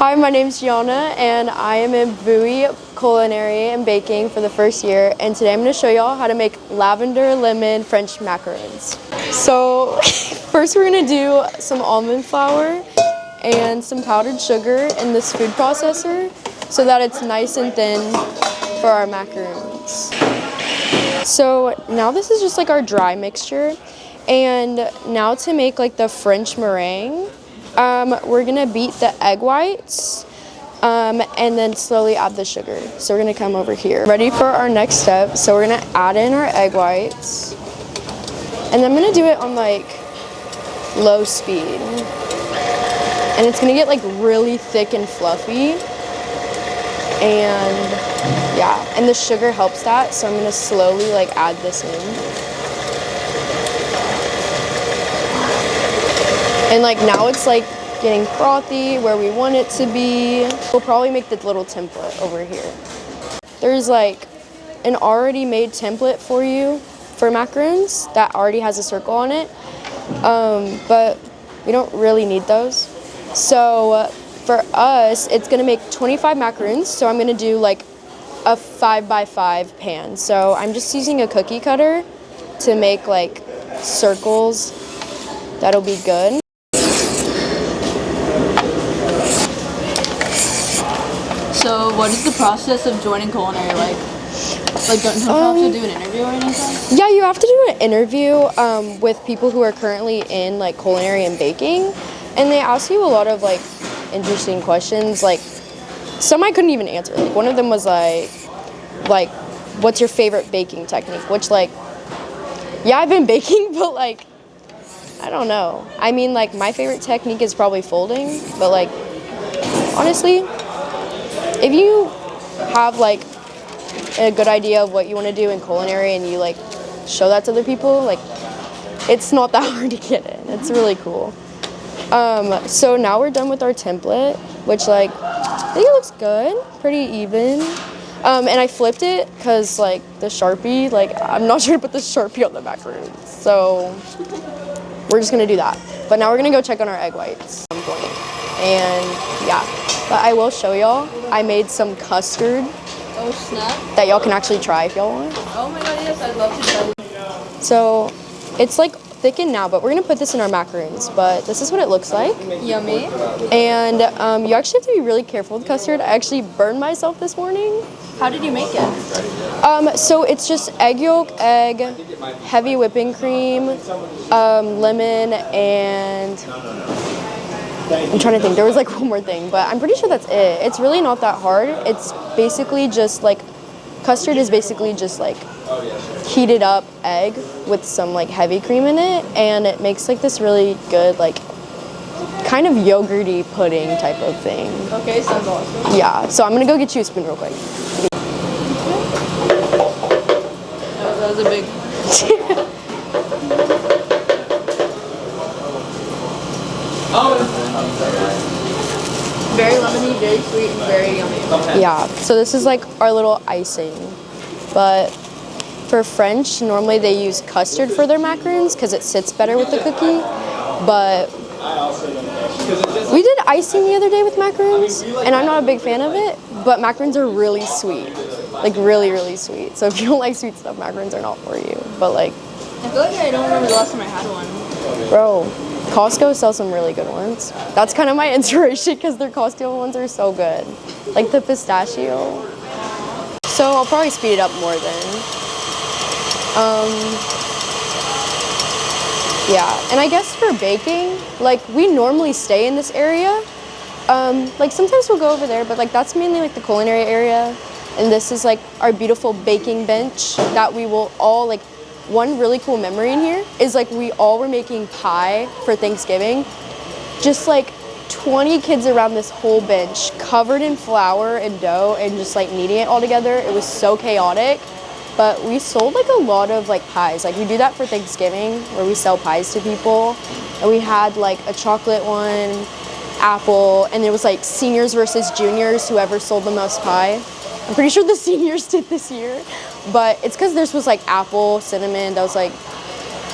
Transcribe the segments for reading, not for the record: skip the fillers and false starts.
Hi, my name's Gianna, and I am in Bowie Culinary and Baking for the first year, and today I'm going to show y'all how to make lavender lemon French macaroons. So first we're going to do some almond flour and some powdered sugar in this food processor so that it's nice and thin for our macaroons. So now this is just like our dry mixture, and now to make like the French meringue, we're gonna beat the egg whites and then slowly add the sugar. So we're gonna come over here. Ready for our next step. So we're gonna add in our egg whites, and I'm gonna do it on like low speed. And it's gonna get like really thick and fluffy. And yeah, and the sugar helps that. So I'm gonna slowly like add this in. And like now it's like getting frothy where we want it to be. We'll probably make the little template over here. There's like an already made template for you for macaroons that already has a circle on it, but we don't really need those. So for us, it's gonna make 25 macaroons. So I'm gonna do like a 5x5 pan. So I'm just using a cookie cutter to make like circles. That'll be good. So what is the process of joining culinary like? Like don't you have to do an interview or anything? Yeah, you have to do an interview with people who are currently in like culinary and baking, and they ask you a lot of like interesting questions. Like some I couldn't even answer. Like one of them was like what's your favorite baking technique? Which like, yeah, I've been baking, but like I don't know. I mean, like my favorite technique is probably folding, but like honestly, if you have like a good idea of what you want to do in culinary and you like show that to other people, like it's not that hard to get in. It's really cool. So now we're done with our template, which like I think it looks good, pretty even. And I flipped it because like the Sharpie, like I'm not sure to put the Sharpie on the macaroons. So we're just gonna do that. But now we're gonna go check on our egg whites at some point. And yeah, but I will show y'all. I made some custard. Oh snap! That y'all can actually try if y'all want. Oh my god, yes, I'd love to try. So it's like thickened now, but we're gonna put this in our macaroons. But this is what it looks like. Yummy. And you actually have to be really careful with custard. I actually burned myself this morning. How did you make it? So it's just egg yolk, egg, heavy whipping cream, lemon, and I'm trying to think. There was like one more thing, but I'm pretty sure that's it. It's really not that hard. It's basically just like, custard is basically just like heated up egg with some like heavy cream in it, and it makes like this really good like kind of yogurty pudding type of thing. Okay, sounds awesome. Yeah, so I'm gonna go get you a spoon real quick. That was a big... Very lemony, very sweet, and very yummy. Yeah, so this is like our little icing. But for French, normally they use custard for their macaroons because it sits better with the cookie. But we did icing the other day with macaroons, and I'm not a big fan of it, but macaroons are really sweet. Like really, really sweet. So if you don't like sweet stuff, macaroons are not for you. But like, I feel like I don't remember the last time I had one. Bro, Costco sells some really good ones. That's kind of my inspiration because their Costco ones are so good. Like the pistachio. So I'll probably speed it up more then. Yeah, and I guess for baking, like we normally stay in this area. Like sometimes we'll go over there, but like that's mainly like the culinary area. And this is like our beautiful baking bench that we will all like. One really cool memory in here is like we all were making pie for Thanksgiving. Just like 20 kids around this whole bench covered in flour and dough and just like kneading it all together. It was so chaotic, but we sold like a lot of like pies. Like we do that for Thanksgiving where we sell pies to people. And we had like a chocolate one, apple, and it was like seniors versus juniors, whoever sold the most pie. I'm pretty sure the seniors did this year, but it's because this was like apple, cinnamon. That was like,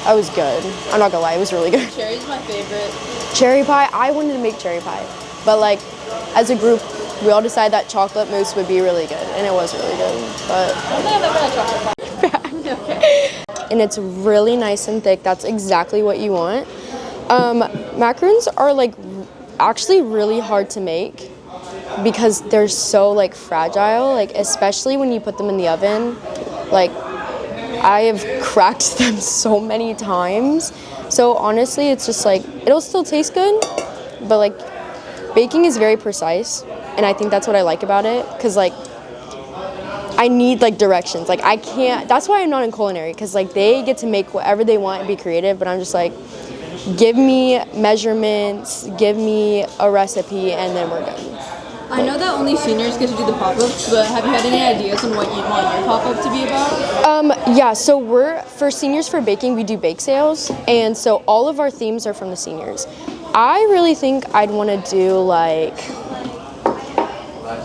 that was good. I'm not gonna lie, it was really good. Cherry's my favorite. Cherry pie, I wanted to make cherry pie, but like as a group, we all decided that chocolate mousse would be really good, and it was really good. But I don't think I've ever had chocolate pie. Okay. and it's really nice and thick. That's exactly what you want. Macaroons are like actually really hard to make because they're so like fragile, like especially when you put them in the oven. Like I have cracked them so many times. So honestly, it's just like it'll still taste good, but like baking is very precise, and I think that's what I like about it, because like I need like directions. Like I can't, that's why I'm not in culinary, because like they get to make whatever they want and be creative, but I'm just like, give me measurements, give me a recipe, and then we're good. I know that only seniors get to do the pop-ups, but have you had any ideas on what you'd want your pop-up to be about? Yeah, so for seniors for baking, we do bake sales, and so all of our themes are from the seniors. I really think I'd want to do like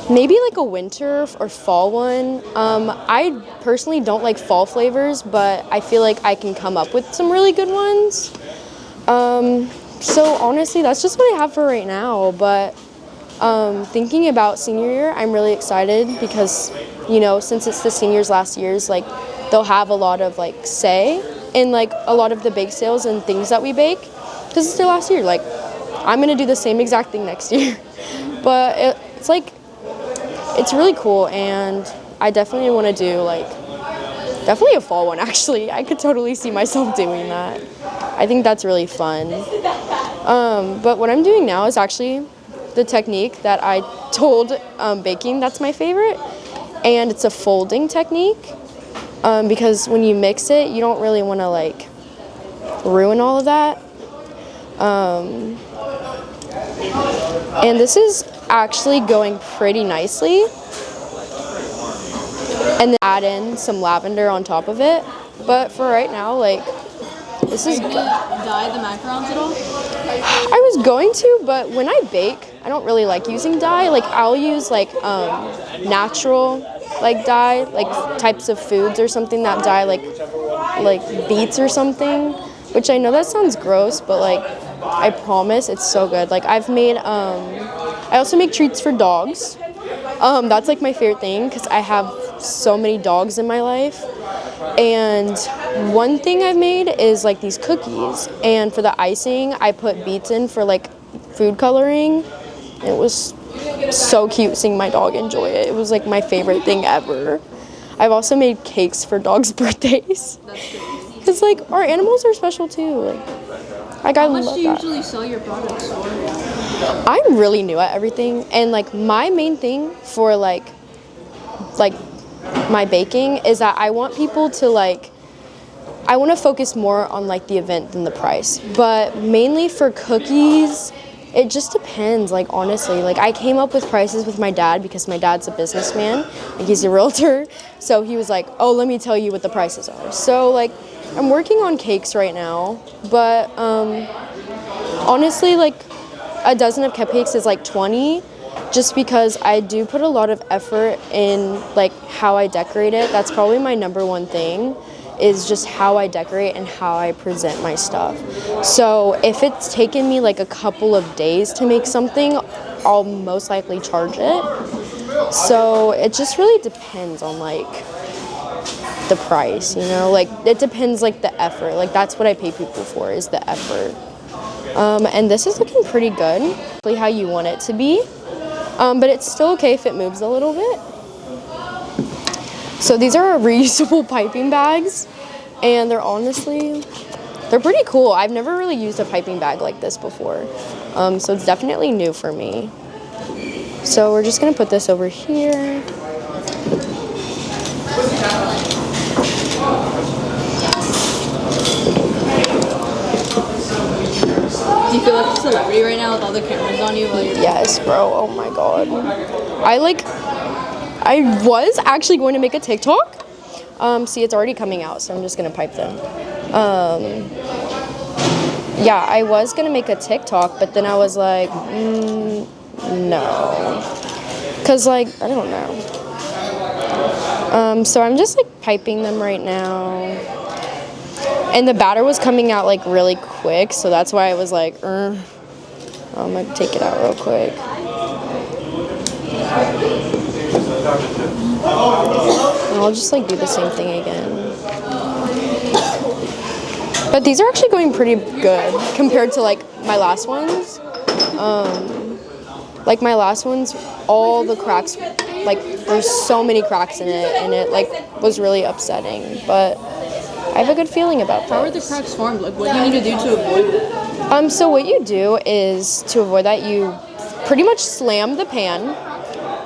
maybe like a winter or fall one. I personally don't like fall flavors, but I feel like I can come up with some really good ones. So honestly, that's just what I have for right now, but thinking about senior year, I'm really excited because, you know, since it's the seniors' last years, like they'll have a lot of like say in like a lot of the bake sales and things that we bake, because it's their last year. Like I'm gonna do the same exact thing next year, but it's like it's really cool, and I definitely want to do like definitely a fall one. Actually, I could totally see myself doing that. I think that's really fun. But what I'm doing now is actually the technique that I told baking that's my favorite, and it's a folding technique, because when you mix it, you don't really want to like ruin all of that. And this is actually going pretty nicely, and then add in some lavender on top of it. But for right now, like this is. Are you gonna dye the macarons at all? I was going to, but when I bake, I don't really like using dye. Like I'll use like natural like dye, like types of foods or something that dye like beets or something. Which I know that sounds gross, but like I promise it's so good. Like I've made I also make treats for dogs. That's like my favorite thing because I have so many dogs in my life. And one thing I've made is like these cookies, and for the icing I put beets in for like food coloring. It was so cute seeing my dog enjoy it. It was like my favorite thing ever. I've also made cakes for dogs' birthdays because like our animals are special too. Like I love that. How much do you usually sell your products for? I'm really new at everything, and like my main thing for like my baking is that I want people to like, I want to focus more on like the event than the price. But mainly for cookies, it just depends, like honestly. Like I came up with prices with my dad because my dad's a businessman, like he's a realtor. So he was like, oh, let me tell you what the prices are. So like I'm working on cakes right now, but honestly, like a dozen of cupcakes is like 20, just because I do put a lot of effort in like how I decorate it. That's probably my number one thing, is just how I decorate and how I present my stuff. So if it's taken me like a couple of days to make something, I'll most likely charge it. So it just really depends on like the price, you know, like it depends like the effort. Like that's what I pay people for, is the effort. And this is looking pretty good, really how you want it to be. But it's still okay if it moves a little bit. So these are our reusable piping bags, and they're pretty cool. I've never really used a piping bag like this before. So it's definitely new for me. So we're just gonna put this over here. Do you feel like a celebrity right now with all the cameras on you while you're Yes, bro. Oh my god. I was actually going to make a TikTok. See, it's already coming out, so I'm just gonna pipe them. Yeah, I was gonna make a TikTok, but then I was like, no, cause like I don't know. So I'm just like piping them right now. And the batter was coming out like really quick, so that's why I was like, I'm gonna take it out real quick. I'll just like do the same thing again. But these are actually going pretty good compared to like my last ones. Like my last ones, all the cracks, like there's so many cracks in it, and it like was really upsetting. But I have a good feeling about that. How are the cracks formed? Like, what do you need to do to avoid it? So what you do is, to avoid that, you pretty much slam the pan,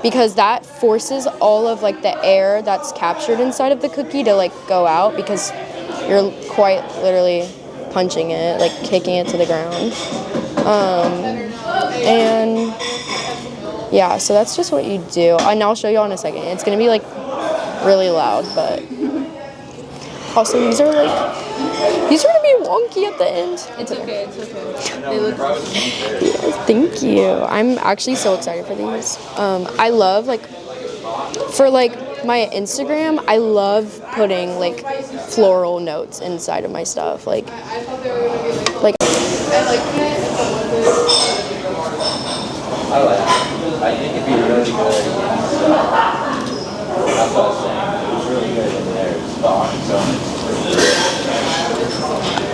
because that forces all of like the air that's captured inside of the cookie to like go out, because you're quite literally punching it, like kicking it to the ground. And yeah, so that's just what you do. And I'll show you all in a second. It's gonna be like really loud, but also these are gonna be wonky at the end. It's okay, it's okay. They look Thank you. I'm actually so excited for these. I love like, for like my Instagram, I love putting like floral notes inside of my stuff. Like I think it'd be really good against, that's what I was saying, it was really good in there,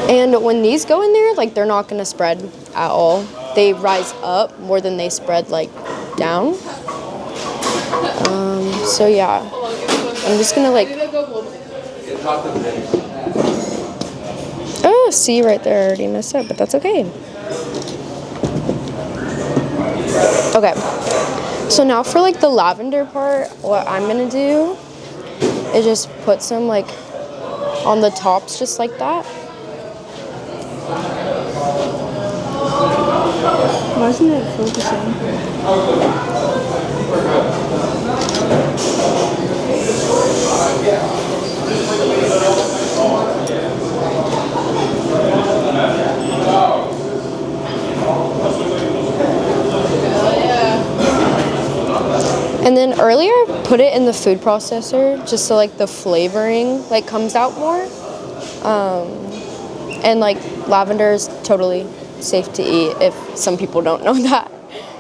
And when these go in there, like they're not gonna spread at all. They rise up more than they spread like down. So yeah, I'm just gonna like, oh, see right there, I already messed up, but that's okay. Okay, so now for like the lavender part, what I'm gonna do is just put some like on the tops, just like that. Why isn't it focusing? And then earlier, put it in the food processor just so like the flavoring like comes out more. And like lavender is totally safe to eat if some people don't know that.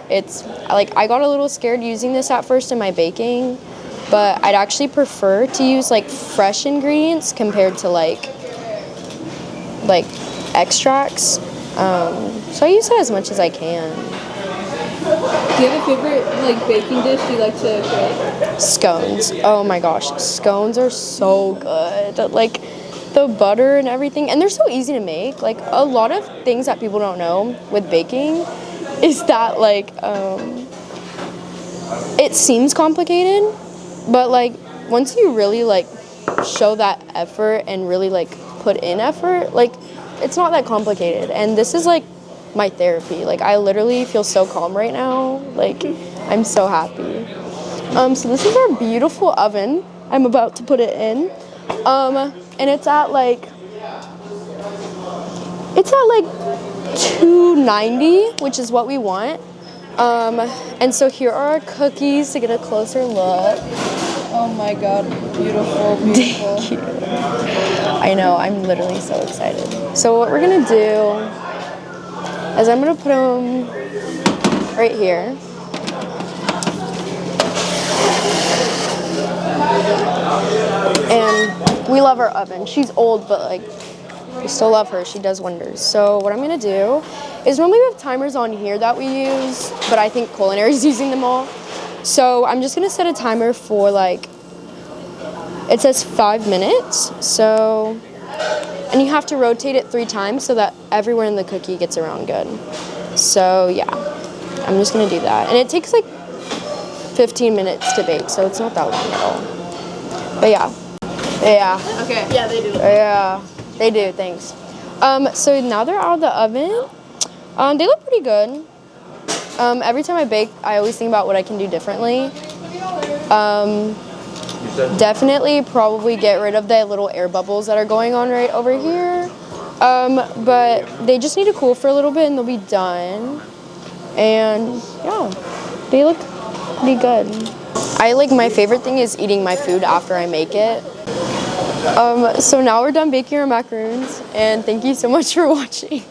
It's like, I got a little scared using this at first in my baking, but I'd actually prefer to use like fresh ingredients compared to like extracts. So I use it as much as I can. Do you have a favorite like baking dish you like to create? Scones. Oh my gosh, scones are so good. Like the butter and everything, and they're so easy to make. Like a lot of things that people don't know with baking is that like it seems complicated, but like once you really like show that effort and really like put in effort, like it's not that complicated. And this is like my therapy. Like I literally feel so calm right now. Like I'm so happy. So this is our beautiful oven. I'm about to put it in. And it's at like 290, which is what we want. And so here are our cookies to get a closer look. Oh my god, beautiful, beautiful. Thank you. I know, I'm literally so excited. So what we're gonna do is I'm gonna put them right here. And we love our oven. She's old, but like we still love her. She does wonders. So what I'm gonna do is, normally we have timers on here that we use, but I think Culinary is using them all. So I'm just gonna set a timer for like, it says 5 minutes. So, and you have to rotate it 3 times so that everywhere in the cookie gets around good. So yeah, I'm just gonna do that. And it takes like 15 minutes to bake, so it's not that long at all. But yeah. Yeah. Okay. Yeah, they do. Yeah, they do, thanks. So now they're out of the oven. They look pretty good. Every time I bake, I always think about what I can do differently. Definitely probably get rid of the little air bubbles that are going on right over here. But they just need to cool for a little bit and they'll be done. And yeah, they look pretty good. My favorite thing is eating my food after I make it. So now we're done baking our macaroons, and thank you so much for watching.